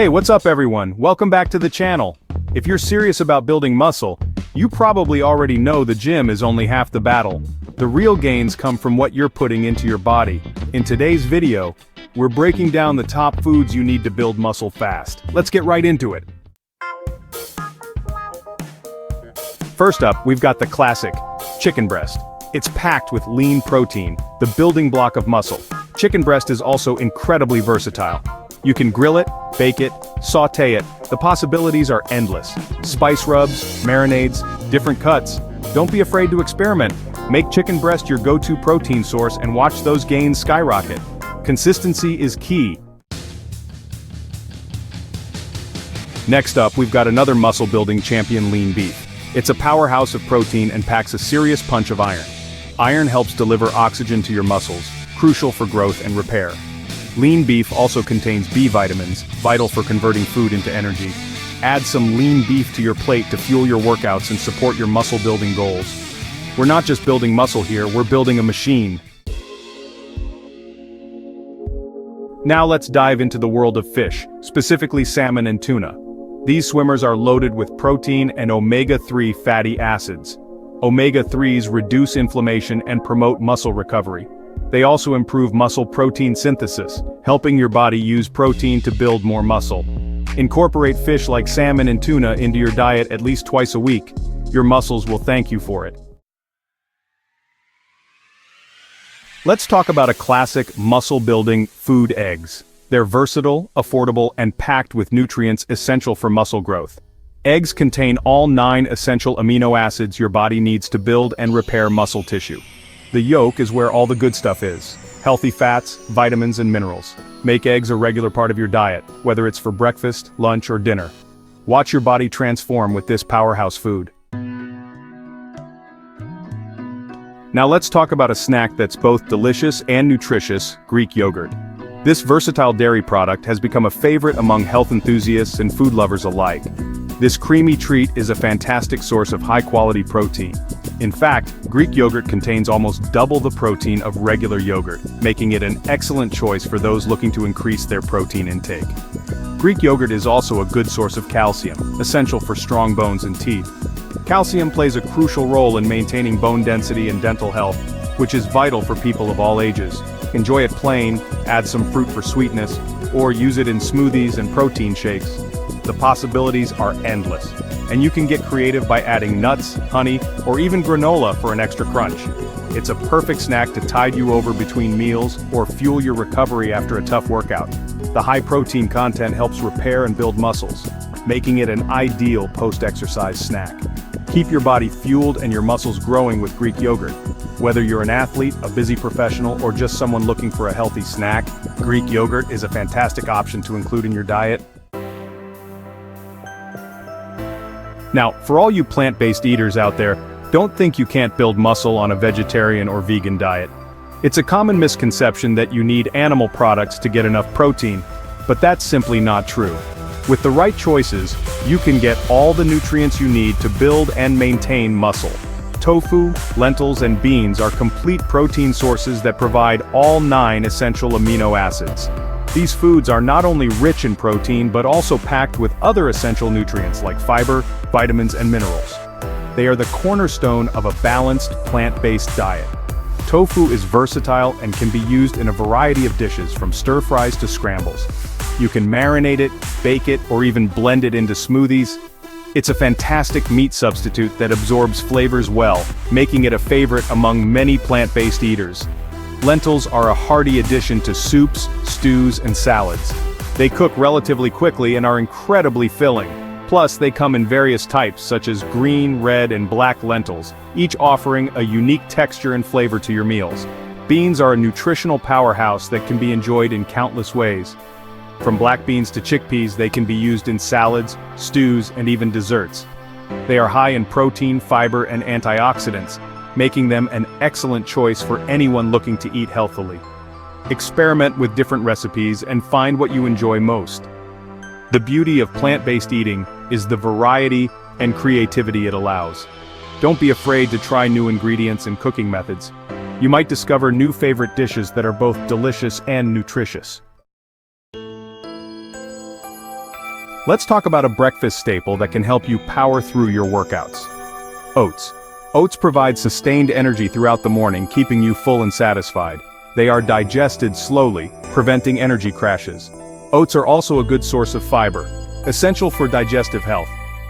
Hey, what's up everyone? Welcome back to the channel. If you're serious about building muscle, you probably already know the gym is only half the battle. The real gains come from what you're putting into your body. In today's video, we're breaking down the top foods you need to build muscle fast. Let's get right into it. First up, we've got the classic chicken breast. It's packed with lean protein, the building block of muscle. Chicken breast is also incredibly versatile. You can grill it, bake it, sauté it. The possibilities are endless. Spice rubs, marinades, different cuts. Don't be afraid to experiment. Make chicken breast your go-to protein source and watch those gains skyrocket. Consistency is key. Next up, we've got another muscle-building champion, lean beef. It's a powerhouse of protein and packs a serious punch of iron. Iron helps deliver oxygen to your muscles, crucial for growth and repair. Lean beef also contains B vitamins, vital for converting food into energy. Add some lean beef to your plate to fuel your workouts and support your muscle-building goals. We're not just building muscle here, we're building a machine. Now let's dive into the world of fish, specifically salmon and tuna. These swimmers are loaded with protein and omega-3 fatty acids. Omega-3s reduce inflammation and promote muscle recovery. They also improve muscle protein synthesis, helping your body use protein to build more muscle. Incorporate fish like salmon and tuna into your diet at least twice a week. Your muscles will thank you for it. Let's talk about a classic muscle-building food: eggs. They're versatile, affordable, and packed with nutrients essential for muscle growth. Eggs contain all 9 essential amino acids your body needs to build and repair muscle tissue. The yolk is where all the good stuff is. Healthy fats, vitamins, and minerals. Make eggs a regular part of your diet, whether it's for breakfast, lunch, or dinner. Watch your body transform with this powerhouse food. Now let's talk about a snack that's both delicious and nutritious: Greek yogurt. This versatile dairy product has become a favorite among health enthusiasts and food lovers alike. This creamy treat is a fantastic source of high-quality protein. In fact, Greek yogurt contains almost double the protein of regular yogurt, making it an excellent choice for those looking to increase their protein intake. Greek yogurt is also a good source of calcium, essential for strong bones and teeth. Calcium plays a crucial role in maintaining bone density and dental health, which is vital for people of all ages. Enjoy it plain, add some fruit for sweetness, or use it in smoothies and protein shakes. The possibilities are endless, and you can get creative by adding nuts, honey, or even granola for an extra crunch. It's a perfect snack to tide you over between meals or fuel your recovery after a tough workout. The high protein content helps repair and build muscles, making it an ideal post-exercise snack. Keep your body fueled and your muscles growing with Greek yogurt. Whether you're an athlete, a busy professional, or just someone looking for a healthy snack, Greek yogurt is a fantastic option to include in your diet. Now, for all you plant-based eaters out there, don't think you can't build muscle on a vegetarian or vegan diet. It's a common misconception that you need animal products to get enough protein, but that's simply not true. With the right choices, you can get all the nutrients you need to build and maintain muscle. Tofu, lentils, and beans are complete protein sources that provide all 9 essential amino acids. These foods are not only rich in protein but also packed with other essential nutrients like fiber, vitamins, and minerals. They are the cornerstone of a balanced, plant-based diet. Tofu is versatile and can be used in a variety of dishes, from stir-fries to scrambles. You can marinate it, bake it, or even blend it into smoothies. It's a fantastic meat substitute that absorbs flavors well, making it a favorite among many plant-based eaters. Lentils are a hearty addition to soups, stews, and salads. They cook relatively quickly and are incredibly filling. Plus, they come in various types such as green, red, and black lentils, each offering a unique texture and flavor to your meals. Beans are a nutritional powerhouse that can be enjoyed in countless ways. From black beans to chickpeas, they can be used in salads, stews, and even desserts. They are high in protein, fiber, and antioxidants, making them an excellent choice for anyone looking to eat healthily. Experiment with different recipes and find what you enjoy most. The beauty of plant-based eating is the variety and creativity it allows. Don't be afraid to try new ingredients and cooking methods. You might discover new favorite dishes that are both delicious and nutritious. Let's talk about a breakfast staple that can help you power through your workouts. Oats. Oats provide sustained energy throughout the morning, keeping you full and satisfied. They are digested slowly, preventing energy crashes. Oats are also a good source of fiber, essential for digestive health.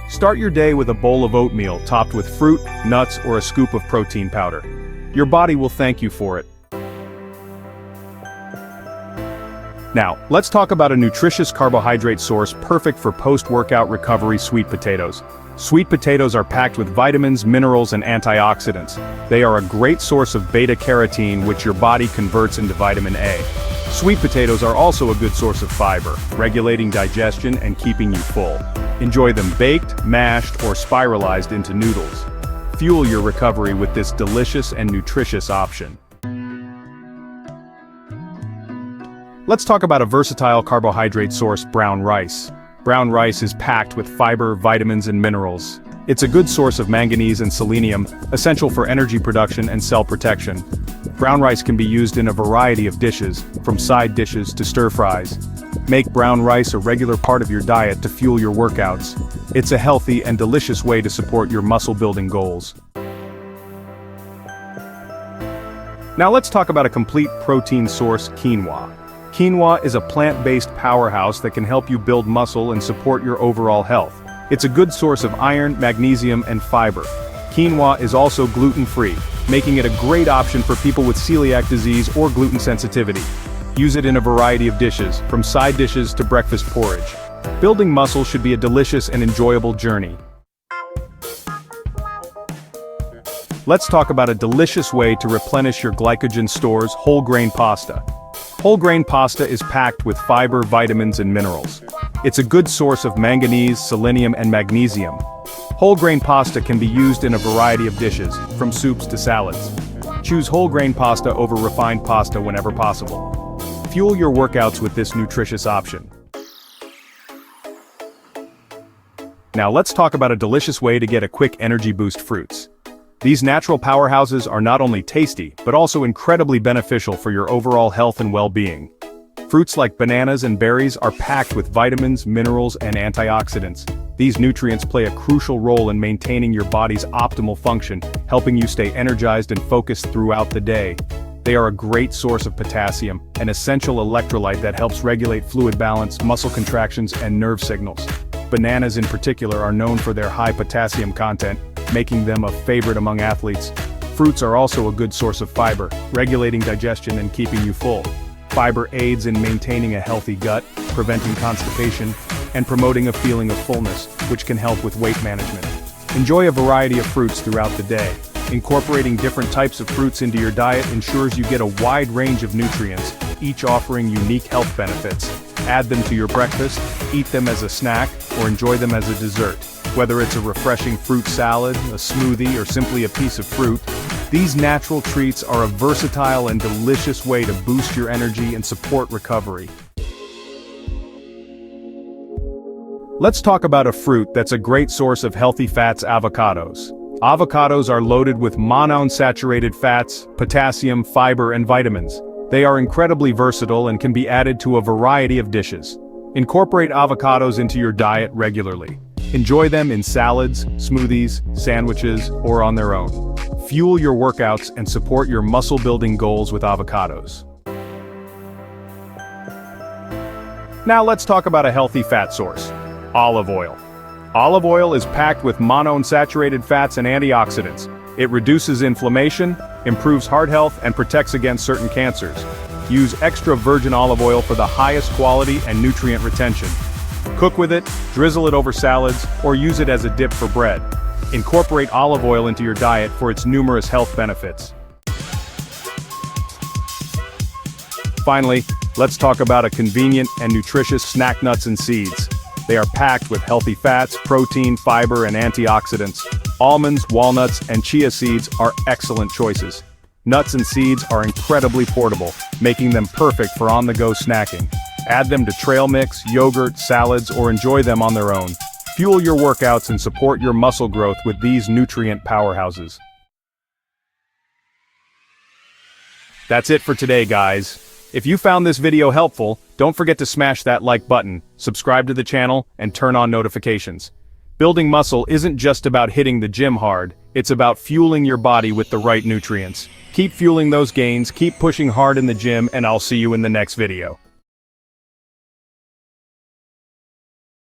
Start your day with a bowl of oatmeal topped with fruit, nuts, or a scoop of protein powder. Your body will thank you for it. Now, let's talk about a nutritious carbohydrate source perfect for post-workout recovery: sweet potatoes. Sweet potatoes are packed with vitamins, minerals, and antioxidants. They are a great source of beta-carotene, which your body converts into vitamin A. Sweet potatoes are also a good source of fiber, regulating digestion and keeping you full. Enjoy them baked, mashed, or spiralized into noodles. Fuel your recovery with this delicious and nutritious option. Let's talk about a versatile carbohydrate source: brown rice. Brown rice is packed with fiber, vitamins, and minerals. It's a good source of manganese and selenium, essential for energy production and cell protection. Brown rice can be used in a variety of dishes, from side dishes to stir-fries. Make brown rice a regular part of your diet to fuel your workouts. It's a healthy and delicious way to support your muscle-building goals. Now let's talk about a complete protein source: quinoa. Quinoa is a plant-based powerhouse that can help you build muscle and support your overall health. It's a good source of iron, magnesium, and fiber. Quinoa is also gluten-free, making it a great option for people with celiac disease or gluten sensitivity. Use it in a variety of dishes, from side dishes to breakfast porridge. Building muscle should be a delicious and enjoyable journey. Let's talk about a delicious way to replenish your glycogen stores: whole grain pasta. Whole grain pasta is packed with fiber, vitamins, and minerals. It's a good source of manganese, selenium, and magnesium. Whole grain pasta can be used in a variety of dishes, from soups to salads. Choose whole grain pasta over refined pasta whenever possible. Fuel your workouts with this nutritious option. Now let's talk about a delicious way to get a quick energy boost: fruits. These natural powerhouses are not only tasty, but also incredibly beneficial for your overall health and well-being. Fruits like bananas and berries are packed with vitamins, minerals, and antioxidants. These nutrients play a crucial role in maintaining your body's optimal function, helping you stay energized and focused throughout the day. They are a great source of potassium, an essential electrolyte that helps regulate fluid balance, muscle contractions, and nerve signals. Bananas in particular are known for their high potassium content, making them a favorite among athletes. Fruits are also a good source of fiber, regulating digestion and keeping you full. Fiber aids in maintaining a healthy gut, preventing constipation, and promoting a feeling of fullness, which can help with weight management. Enjoy a variety of fruits throughout the day. Incorporating different types of fruits into your diet ensures you get a wide range of nutrients, each offering unique health benefits. Add them to your breakfast, eat them as a snack, or enjoy them as a dessert. Whether it's a refreshing fruit salad, a smoothie, or simply a piece of fruit, these natural treats are a versatile and delicious way to boost your energy and support recovery. Let's talk about a fruit that's a great source of healthy fats: avocados. Avocados are loaded with monounsaturated fats, potassium, fiber, and vitamins. They are incredibly versatile and can be added to a variety of dishes. Incorporate avocados into your diet regularly. Enjoy them in salads, smoothies, sandwiches, or on their own. Fuel your workouts and support your muscle-building goals with avocados. Now let's talk about a healthy fat source: olive oil. Olive oil is packed with monounsaturated fats and antioxidants. It reduces inflammation, improves heart health, and protects against certain cancers. Use extra virgin olive oil for the highest quality and nutrient retention. Cook with it, drizzle it over salads, or use it as a dip for bread. Incorporate olive oil into your diet for its numerous health benefits. Finally, let's talk about a convenient and nutritious snack: nuts and seeds. They are packed with healthy fats, protein, fiber, and antioxidants. Almonds, walnuts, and chia seeds are excellent choices. Nuts and seeds are incredibly portable, making them perfect for on-the-go snacking. Add them to trail mix, yogurt, salads, or enjoy them on their own. Fuel your workouts and support your muscle growth with these nutrient powerhouses. That's it for today, guys. If you found this video helpful, don't forget to smash that like button, subscribe to the channel, and turn on notifications. Building muscle isn't just about hitting the gym hard, it's about fueling your body with the right nutrients. Keep fueling those gains, keep pushing hard in the gym, and I'll see you in the next video.